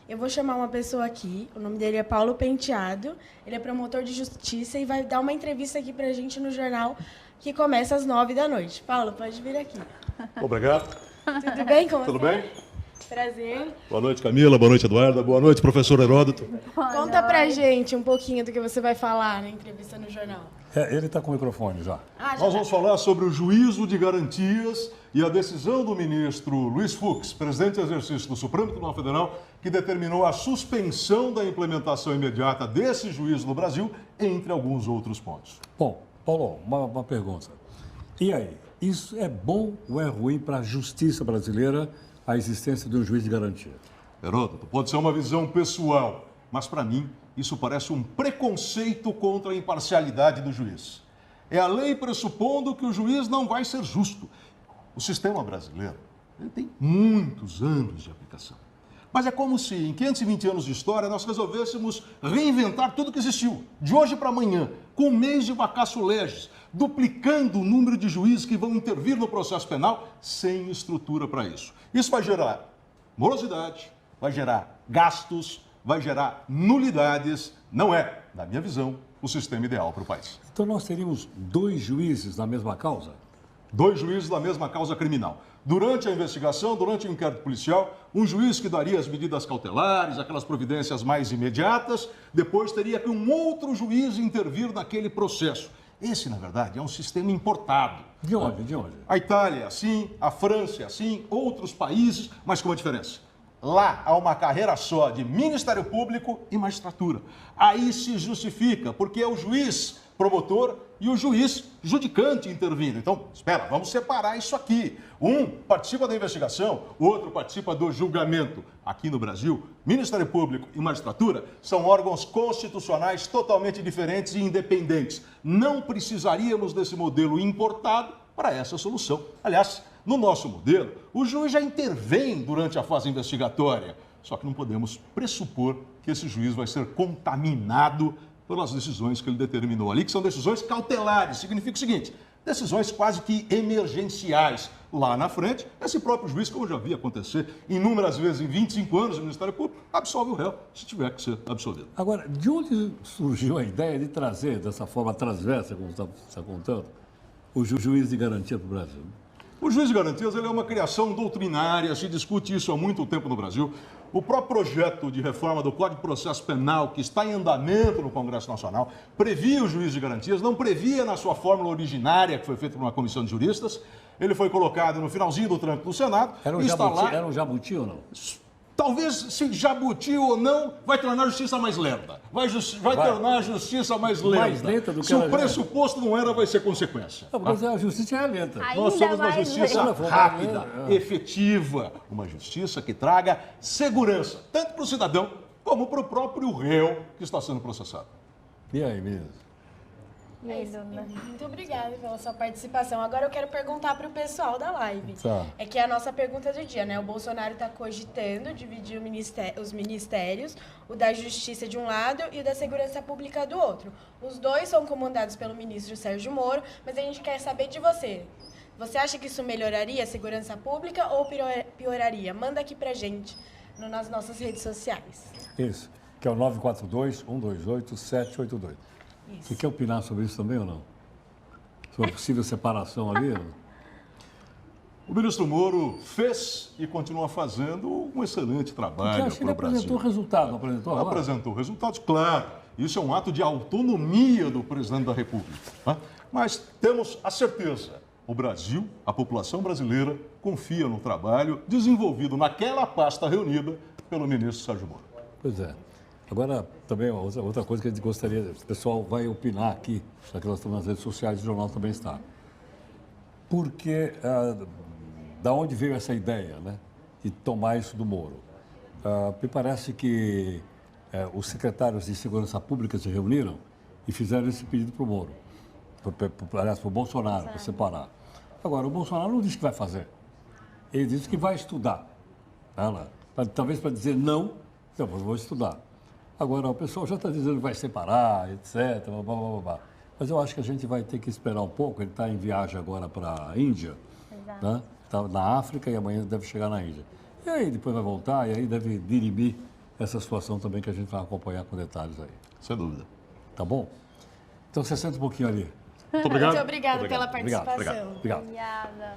Eu vou chamar uma pessoa aqui, o nome dele é Paulo Penteado, ele é promotor de justiça e vai dar uma entrevista aqui pra gente no jornal que começa às 9 da noite. Paulo, pode vir aqui. Obrigado. Tudo bem com você? Tudo bem? Prazer. Boa noite, Camila. Boa noite, Eduarda. Boa noite, professor Heródoto. Conta pra gente um pouquinho do que você vai falar na entrevista no jornal. Ele está com o microfone já. Nós vamos falar sobre o juízo de garantias e a decisão do ministro Luiz Fux, presidente em exercício do Supremo Tribunal Federal, que determinou a suspensão da implementação imediata desse juízo no Brasil, entre alguns outros pontos. Bom, Paulo, uma pergunta. E aí, isso é bom ou é ruim para a justiça brasileira a existência de um juiz de garantia? Heródoto, pode ser uma visão pessoal, mas para mim isso parece um preconceito contra a imparcialidade do juiz. É a lei pressupondo que o juiz não vai ser justo. O sistema brasileiro ele tem muitos anos de aplicação. Mas é como se em 520 anos de história nós resolvêssemos reinventar tudo que existiu, de hoje para amanhã, com um mês de vacatio legis, duplicando o número de juízes que vão intervir no processo penal sem estrutura para isso. Isso vai gerar morosidade, vai gerar gastos, vai gerar nulidades. Não é, na minha visão, o sistema ideal para o país. Então nós teríamos 2 juízes na mesma causa? 2 juízes na mesma causa criminal. Durante a investigação, durante o inquérito policial, um juiz que daria as medidas cautelares, aquelas providências mais imediatas, depois teria que um outro juiz intervir naquele processo. Esse, na verdade, é um sistema importado. De onde? De onde? A Itália é assim, a França é assim, outros países, mas com uma diferença. Lá há uma carreira só de Ministério Público e magistratura. Aí se justifica, porque é o juiz promotor e o juiz judicante intervindo. Então, espera, vamos separar isso aqui. Um participa da investigação, o outro participa do julgamento. Aqui no Brasil, Ministério Público e magistratura são órgãos constitucionais totalmente diferentes e independentes. Não precisaríamos desse modelo importado para essa solução. Aliás, no nosso modelo, o juiz já intervém durante a fase investigatória. Só que não podemos pressupor que esse juiz vai ser contaminado pelas decisões que ele determinou ali, que são decisões cautelares. Significa o seguinte, decisões quase que emergenciais. Lá na frente, esse próprio juiz, como já vi acontecer inúmeras vezes em 25 anos no Ministério Público, absolve o réu, se tiver que ser absolvido. Agora, de onde surgiu a ideia de trazer, dessa forma transversa, como você está contando, o juiz de garantia para o Brasil? O juiz de garantias ele é uma criação doutrinária, se discute isso há muito tempo no Brasil. O próprio projeto de reforma do Código de Processo Penal, que está em andamento no Congresso Nacional, previa o juiz de garantias, não previa na sua fórmula originária, que foi feita por uma comissão de juristas. Ele foi colocado no finalzinho do trâmite do Senado. Era um jabuti ou não? Talvez, se jabuti ou não, vai tornar a justiça mais lenta. Vai tornar a justiça mais lenta. Mais lenta do que se o pressuposto não era, vai ser consequência. Não, porque a justiça é lenta. Nós somos uma justiça rápida, efetiva. Uma justiça que traga segurança, tanto para o cidadão como para o próprio réu que está sendo processado. E aí, meninas? Muito obrigada pela sua participação. Agora eu quero perguntar para o pessoal da live. Tá. É que é a nossa pergunta do dia, né? O Bolsonaro está cogitando dividir os ministérios, o da Justiça de um lado e o da Segurança Pública do outro. Os dois são comandados pelo ministro Sérgio Moro, mas a gente quer saber de você. Você acha que isso melhoraria a segurança pública ou pioraria? Manda aqui pra gente nas nossas redes sociais. Isso, que é o 942-128-782. Você quer opinar sobre isso também ou não? Sobre a possível separação ali? O ministro Moro fez e continua fazendo um excelente trabalho Porque para o Brasil. apresentou resultado, não apresentou agora? Apresentou resultados, claro. Isso é um ato de autonomia do presidente da República. Né? Mas temos a certeza, o Brasil, a população brasileira, confia no trabalho desenvolvido naquela pasta reunida pelo ministro Sérgio Moro. Pois é. Agora, também, outra coisa que a gente gostaria, o pessoal vai opinar aqui, já que nós estamos nas redes sociais, o jornal também está. Porque, da onde veio essa ideia, né, de tomar isso do Moro? Me parece que os secretários de Segurança Pública se reuniram e fizeram esse pedido para o Moro, aliás, para o Bolsonaro, para separar. Agora, o Bolsonaro não disse que vai fazer, ele disse que vai estudar. Talvez para dizer não, então, eu vou estudar. Agora, o pessoal já está dizendo que vai separar, etc. Blá, blá, blá, blá. Mas eu acho que a gente vai ter que esperar um pouco. Ele está em viagem agora para a Índia, né? Está na África e amanhã deve chegar na Índia. E aí depois vai voltar e aí deve dirimir essa situação também que a gente vai acompanhar com detalhes aí. Sem dúvida. Tá bom? Então você senta um pouquinho ali. Muito obrigado. Muito obrigada pela Obrigado. participação. Obrigado. Obrigada.